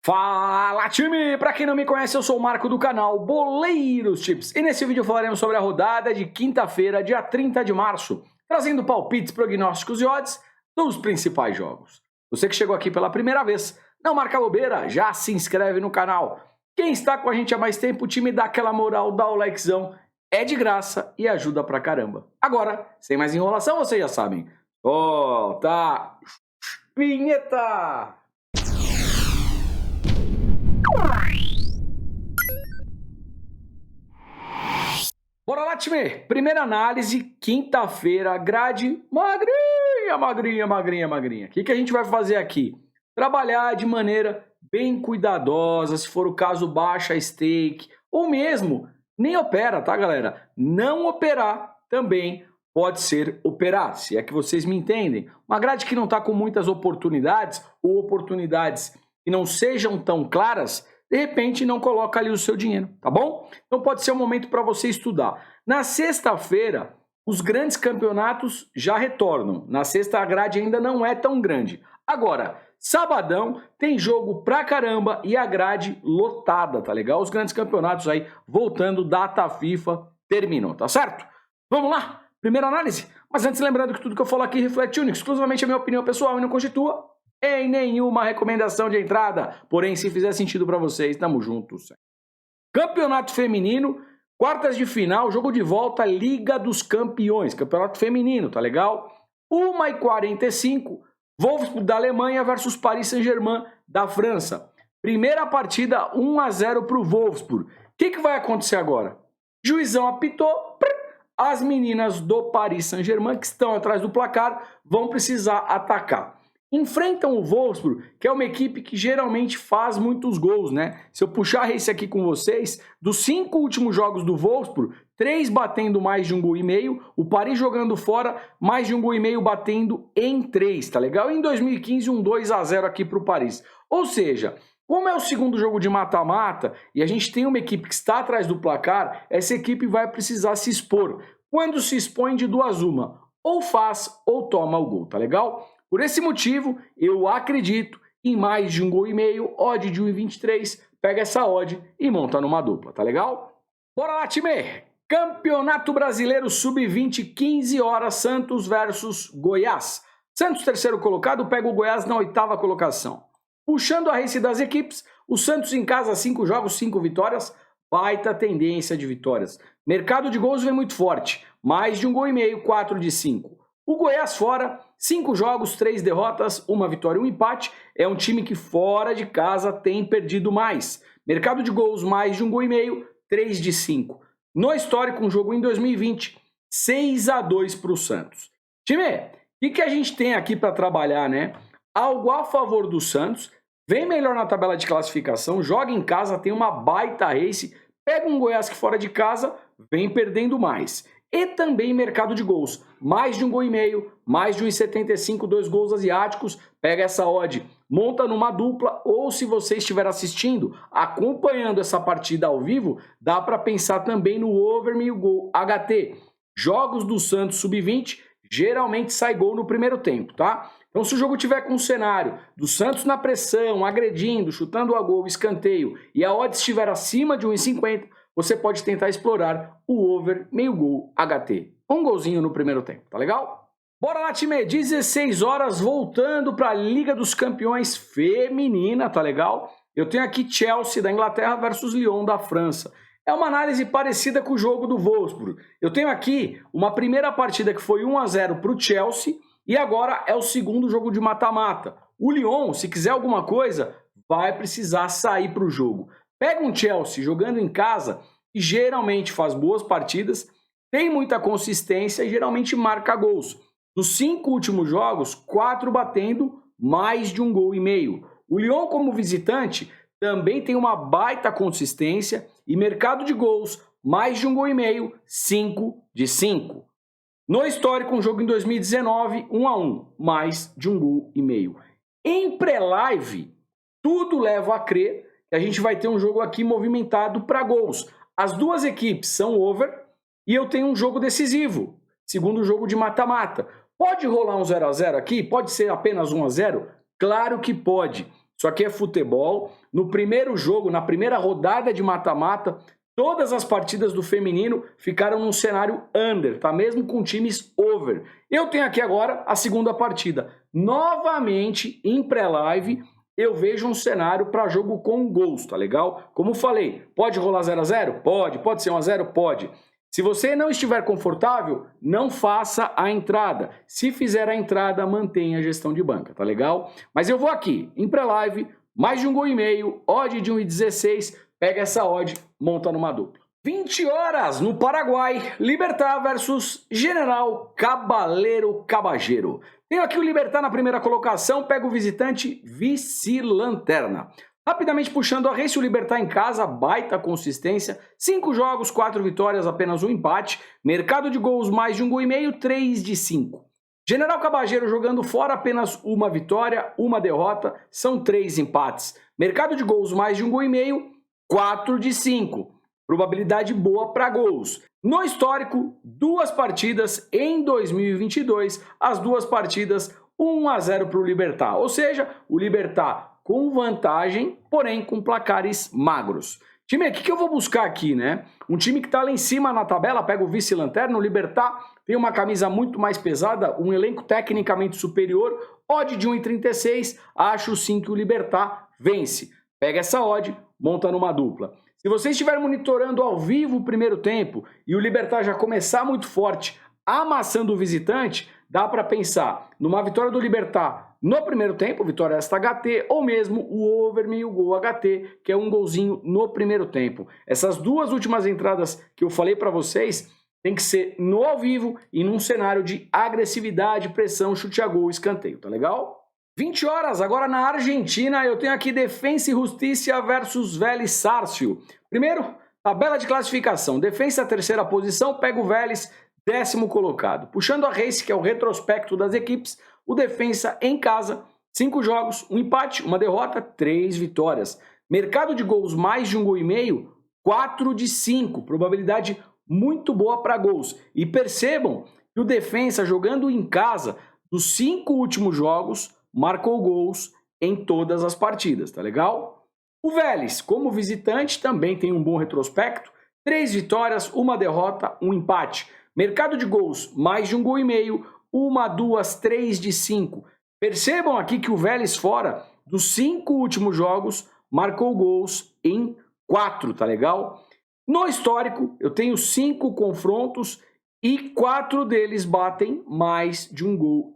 Fala, time! Para quem não me conhece, eu sou o Marco do canal Boleiros Tips. E nesse vídeo falaremos sobre a rodada de quinta-feira, dia 30 de março, trazendo palpites, prognósticos e odds dos principais jogos. Você que chegou aqui pela primeira vez, não marca bobeira, já se inscreve no canal. Quem está com a gente há mais tempo, o time dá aquela moral, dá o likezão, é de graça e ajuda pra caramba. Agora, sem mais enrolação, vocês já sabem. Tá, vinheta! Bora lá, time! Primeira análise, quinta-feira, grade magrinha. O que a gente vai fazer aqui? Trabalhar de maneira bem cuidadosa, se for o caso, baixa stake, ou mesmo, nem opera, tá, galera? Não operar também pode ser operar, se é que vocês me entendem. Uma grade que não está com muitas oportunidades, ou oportunidades que não sejam tão claras, de repente não coloca ali o seu dinheiro, tá bom? Então pode ser um momento para você estudar. Na sexta-feira, os grandes campeonatos já retornam. Na sexta a grade ainda não é tão grande. Agora, sabadão tem jogo pra caramba e a grade lotada, tá legal? Os grandes campeonatos aí voltando, data FIFA terminam, tá certo? Vamos lá? Primeira análise? Mas antes, lembrando que tudo que eu falo aqui reflete único, exclusivamente a minha opinião pessoal e não constitua em nenhuma recomendação de entrada. Porém, se fizer sentido para vocês, tamo juntos. Campeonato feminino, quartas de final, jogo de volta, Liga dos Campeões. Campeonato feminino, tá legal? 1h45, Wolfsburg da Alemanha versus Paris Saint-Germain da França. Primeira partida, 1-0 pro Wolfsburg. O que vai acontecer agora? Juizão apitou, as meninas do Paris Saint-Germain, que estão atrás do placar, vão precisar atacar. Enfrentam o Wolfsburg, que é uma equipe que geralmente faz muitos gols, né? Se eu puxar esse aqui com vocês, dos 5 últimos jogos do Wolfsburg, 3 batendo mais de 1,5 gol, o Paris jogando fora, mais de 1,5 gol batendo em 3, tá legal? E em 2015, um 2-0 aqui para o Paris. Ou seja, como é o segundo jogo de mata-mata e a gente tem uma equipe que está atrás do placar, essa equipe vai precisar se expor. Quando se expõe, de duas uma, ou faz ou toma o gol, tá legal? Por esse motivo, eu acredito em mais de 1,5 gol, odd de 1,23, pega essa odd e monta numa dupla, tá legal? Bora lá, time! Campeonato Brasileiro Sub-20, 15 horas, Santos versus Goiás. Santos, terceiro colocado, pega o Goiás na 8ª colocação. Puxando a race das equipes, o Santos em casa, 5 jogos, 5 vitórias, baita tendência de vitórias. Mercado de gols vem muito forte, mais de 1,5 gol, 4 de 5. O Goiás fora, 5 jogos, 3 derrotas, 1 vitória e 1 empate. É um time que fora de casa tem perdido mais. Mercado de gols, mais de 1,5 gol, 3 de 5. No histórico, um jogo em 2020, 6-2 para o Santos. Time, o que a gente tem aqui para trabalhar, né? Algo a favor do Santos, vem melhor na tabela de classificação, joga em casa, tem uma baita race, pega um Goiás que fora de casa, vem perdendo mais. E também mercado de gols, mais de 1,5 gol, mais de 1,75, 2 gols asiáticos, pega essa odd, monta numa dupla, ou se você estiver assistindo, acompanhando essa partida ao vivo, dá para pensar também no over meio gol HT. Jogos do Santos Sub-20, geralmente sai gol no primeiro tempo, tá? Então se o jogo tiver com um cenário do Santos na pressão, agredindo, chutando a gol, escanteio, e a odd estiver acima de 1,50, você pode tentar explorar o over meio gol HT. Um golzinho no primeiro tempo, tá legal? Bora lá, time! 16 horas, voltando para a Liga dos Campeões feminina, tá legal? Eu tenho aqui Chelsea da Inglaterra versus Lyon da França. É uma análise parecida com o jogo do Wolfsburg. Eu tenho aqui uma primeira partida que foi 1-0 para o Chelsea e agora é o segundo jogo de mata-mata. O Lyon, se quiser alguma coisa, vai precisar sair para o jogo. Pega um Chelsea jogando em casa e geralmente faz boas partidas, tem muita consistência e geralmente marca gols. Nos 5 últimos jogos, 4 batendo mais de 1,5 gol. O Lyon, como visitante, também tem uma baita consistência e mercado de gols, mais de 1,5 gol, 5 de 5. No histórico, um jogo em 2019, 1-1, mais de 1,5 gol. Em pré-live, tudo leva a crer que a gente vai ter um jogo aqui movimentado para gols. As duas equipes são over e eu tenho um jogo decisivo, segundo jogo de mata-mata. Pode rolar um 0-0 aqui? Pode ser apenas 1-0? Claro que pode. Isso aqui é futebol. No primeiro jogo, na primeira rodada de mata-mata, todas as partidas do feminino ficaram num cenário under, tá? Mesmo com times over. Eu tenho aqui agora a segunda partida. Novamente, em pré-live, eu vejo um cenário para jogo com gols, tá legal? Como falei, pode rolar 0 a 0? Pode. Pode ser 1 a 0? Pode. Se você não estiver confortável, não faça a entrada. Se fizer a entrada, mantenha a gestão de banca, tá legal? Mas eu vou aqui, em pré-live, mais de 1,5 gol, odd de 1,16, pega essa odd, monta numa dupla. 20 horas no Paraguai, Libertad versus General Cabaleiro Cabageiro. Tenho aqui o Libertad na primeira colocação, pega o visitante vice-lanterna. Rapidamente puxando a race, o Libertad em casa, baita consistência, 5 jogos, 4 vitórias, apenas um empate, mercado de gols mais de 1,5 gol, 3 de 5. General Cabageiro jogando fora, apenas uma vitória, uma derrota, são 3 empates. Mercado de gols mais de 1,5 gol, 4 de 5. Probabilidade boa para gols. No histórico, 2 partidas em 2022, as 2 partidas 1 a 0 para o Libertad. Ou seja, o Libertad com vantagem, porém com placares magros. Time, o que eu vou buscar aqui, né? Um time que está lá em cima na tabela, pega o vice-lanterna, o Libertad tem uma camisa muito mais pesada, um elenco tecnicamente superior, odd de 1,36, acho sim que o Libertad vence. Pega essa odd, monta numa dupla. Se você estiver monitorando ao vivo o primeiro tempo e o Libertad já começar muito forte, amassando o visitante, dá para pensar numa vitória do Libertad no primeiro tempo, vitória esta HT, ou mesmo o over meio gol HT, que é um golzinho no primeiro tempo. Essas 2 últimas entradas que eu falei para vocês tem que ser no ao vivo e num cenário de agressividade, pressão, chute a gol, escanteio, tá legal? 20 horas, agora na Argentina, eu tenho aqui Defensa e Justiça versus Vélez Sarsfield. Primeiro, tabela de classificação. Defensa, terceira posição, pega o Vélez, 10º colocado. Puxando a race, que é o retrospecto das equipes, o Defensa em casa, 5 jogos, 1 empate, 1 derrota, 3 vitórias. Mercado de gols mais de 1,5 gol, 4 de 5. Probabilidade muito boa para gols. E percebam que o Defensa jogando em casa, dos 5 últimos jogos, marcou gols em todas as partidas, tá legal? O Vélez, como visitante, também tem um bom retrospecto. 3 vitórias, 1 derrota, 1 empate. Mercado de gols, mais de 1,5 gol, 1, 2, 3 de 5. Percebam aqui que o Vélez fora, dos 5 últimos jogos, marcou gols em 4, tá legal? No histórico, eu tenho 5 confrontos e 4 deles batem mais de 1,5 gol.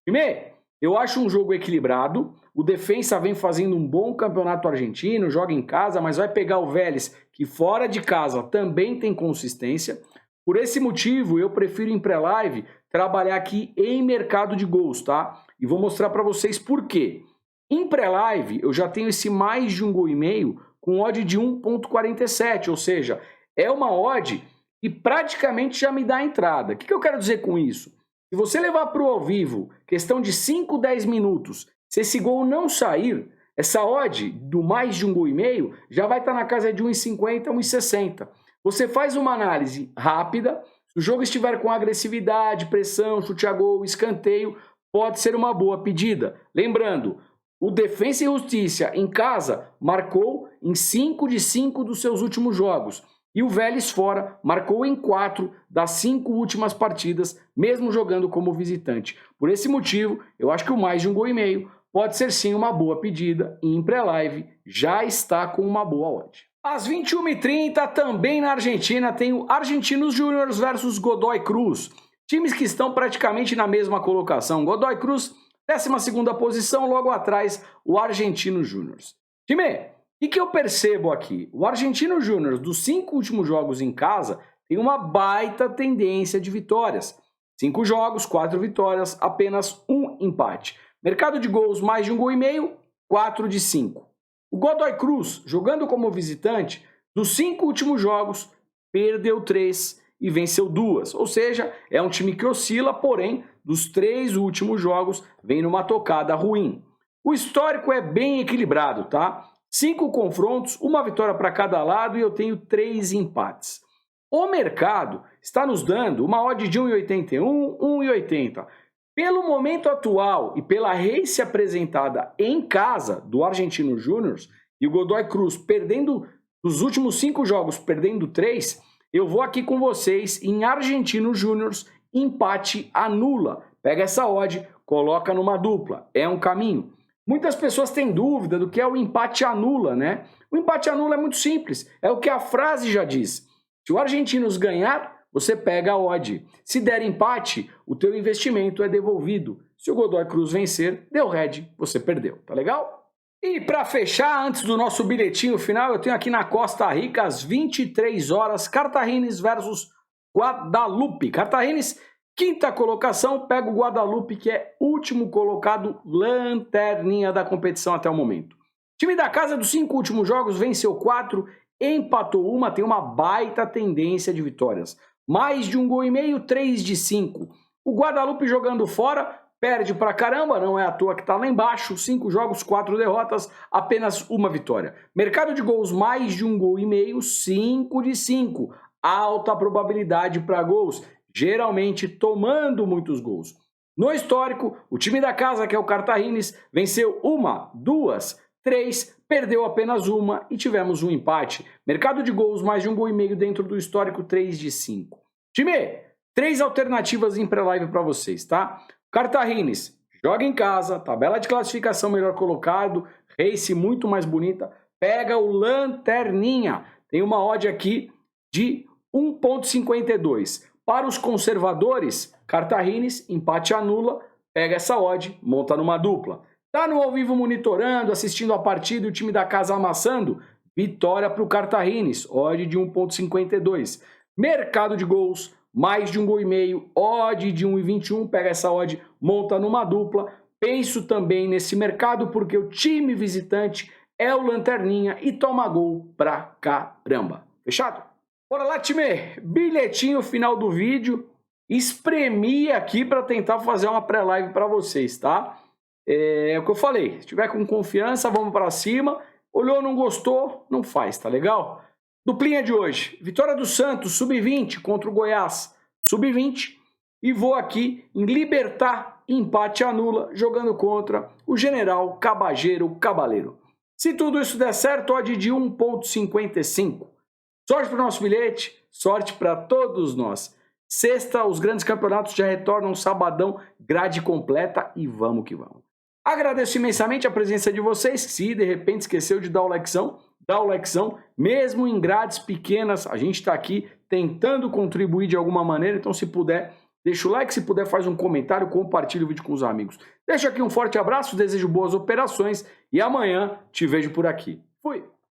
Primeiro, eu acho um jogo equilibrado. O Defensa vem fazendo um bom campeonato argentino, joga em casa, mas vai pegar o Vélez, que fora de casa também tem consistência. Por esse motivo, eu prefiro em pré-live trabalhar aqui em mercado de gols, tá? E vou mostrar para vocês por quê. Em pré-live, eu já tenho esse mais de 1,5 gol com odd de 1,47, ou seja, é uma odd que praticamente já me dá a entrada. O que eu quero dizer com isso? Se você levar para o ao vivo, questão de 5, 10 minutos, se esse gol não sair, essa odd do mais de 1,5 gol já vai estar na casa de 1,50, 1,60. Você faz uma análise rápida, se o jogo estiver com agressividade, pressão, chute a gol, escanteio, pode ser uma boa pedida. Lembrando, o Defensa e Justiça em casa marcou em 5 de 5 dos seus últimos jogos. E o Vélez fora marcou em 4 das 5 últimas partidas, mesmo jogando como visitante. Por esse motivo, eu acho que o mais de 1,5 gol pode ser sim uma boa pedida e em pré-live já está com uma boa odd. Às 21h30, também na Argentina, tem o Argentinos Júniors versus Godoy Cruz. Times que estão praticamente na mesma colocação. Godoy Cruz, 12ª posição, logo atrás o Argentinos Júniors. Time, o que eu percebo aqui? O Argentinos Júniors, dos 5 últimos jogos em casa, tem uma baita tendência de vitórias. 5 jogos, 4 vitórias, apenas 1 empate. Mercado de gols mais de 1,5 gol, 4 de 5. O Godoy Cruz, jogando como visitante, dos 5 últimos jogos, perdeu 3 e venceu 2. Ou seja, é um time que oscila, porém, dos 3 últimos jogos, vem numa tocada ruim. O histórico é bem equilibrado, tá? 5 confrontos, 1 vitória para cada lado e eu tenho 3 empates. O mercado está nos dando uma odd de 1,81, 1,80. Pelo momento atual e pela race apresentada em casa do Argentino Júnior e o Godoy Cruz perdendo os últimos 5 jogos, perdendo 3, eu vou aqui com vocês em Argentino Júnior, empate anula. Pega essa odd, coloca numa dupla, é um caminho. Muitas pessoas têm dúvida do que é o empate anula, né? O empate anula é muito simples, é o que a frase já diz. Se o Argentinos ganhar, você pega a odd. Se der empate, o teu investimento é devolvido. Se o Godoy Cruz vencer, deu red, você perdeu, tá legal? E para fechar, antes do nosso bilhetinho final, eu tenho aqui na Costa Rica, às 23 horas, Cartagines versus Guadalupe. Cartagines, quinta colocação, pega o Guadalupe, que é último colocado, lanterninha da competição até o momento. Time da casa dos 5 últimos jogos, venceu 4, empatou 1, tem uma baita tendência de vitórias. Mais de 1,5 gol, 3 de 5. O Guadalupe jogando fora, perde pra caramba, não é à toa que tá lá embaixo, 5 jogos, 4 derrotas, apenas 1 vitória. Mercado de gols, mais de 1,5 gol, 5 de 5. Alta probabilidade para gols, geralmente tomando muitos gols. No histórico, o time da casa, que é o Cartagines, venceu 1, 2, 3, perdeu apenas 1 e tivemos um empate. Mercado de gols, mais de 1,5 gol dentro do histórico, 3 de 5. Time, 3 alternativas em pré-live para vocês, tá? Cartagines, joga em casa, tabela de classificação melhor colocado, race muito mais bonita, pega o lanterninha. Tem uma odd aqui de 1,52. Para os conservadores, Cartagines, empate anula, pega essa odd, monta numa dupla. Tá no ao vivo monitorando, assistindo a partida e o time da casa amassando? Vitória para o Cartagines, odd de 1,52. Mercado de gols, mais de 1,5 gol, odd de 1,21, pega essa odd, monta numa dupla. Penso também nesse mercado porque o time visitante é o lanterninha e toma gol pra caramba. Fechado? Bora lá, time! Bilhetinho final do vídeo. Espremi aqui para tentar fazer uma pré-live para vocês, tá? É o que eu falei, se tiver com confiança, vamos para cima. Olhou, não gostou, não faz, tá legal? Duplinha de hoje, vitória do Santos, sub-20 contra o Goiás, sub-20. E vou aqui em Libertar, empate anula, jogando contra o General Cabageiro Cabaleiro. Se tudo isso der certo, odd de 1,55. Sorte para o nosso bilhete, sorte para todos nós. Sexta, os grandes campeonatos já retornam, sabadão, grade completa e vamos que vamos. Agradeço imensamente a presença de vocês. Se de repente esqueceu de dar o likezão, dá o likezão. Mesmo em grades pequenas, a gente está aqui tentando contribuir de alguma maneira. Então, se puder, deixa o like. Se puder, faz um comentário, compartilha o vídeo com os amigos. Deixo aqui um forte abraço, desejo boas operações e amanhã te vejo por aqui. Fui!